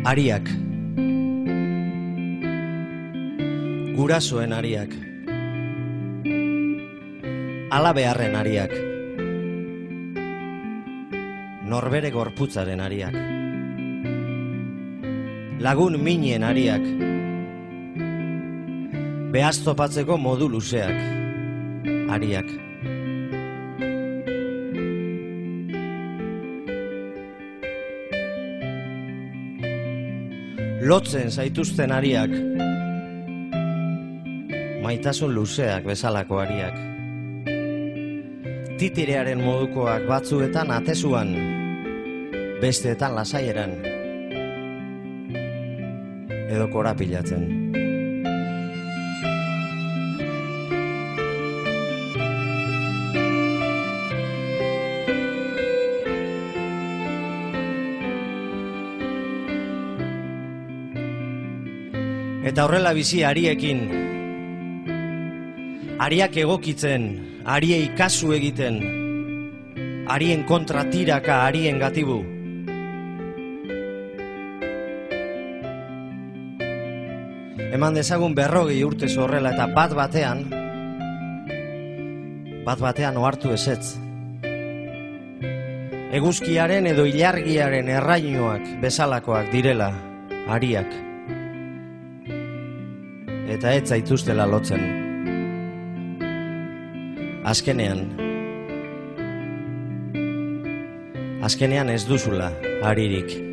Ariak. Gurasoen ariak. Alabeharren ariak. Norbere gorputzaren ariak. Lagun minen ariak. Behaz topatzeko modu luzeak. Ariak. Lotzen zaituzten ariak. Maitasun luzeak bezalako ariak. Titirearen modukoak batzuetan atezuan, besteetan lasaieran, edo korapilatzen. Eta horrela bizi ariekin, ariak egokitzen, ariei kasu egiten, arien kontra tiraka, arien gatibu. Eman dezagun 40 urte horrela eta bat batean ohartu ezetz. Eguzkiaren edo ilargiaren errainoak bezalakoak direla ariak. Eta ez zaituztela lotzen. Azkenean ez duzula aririk.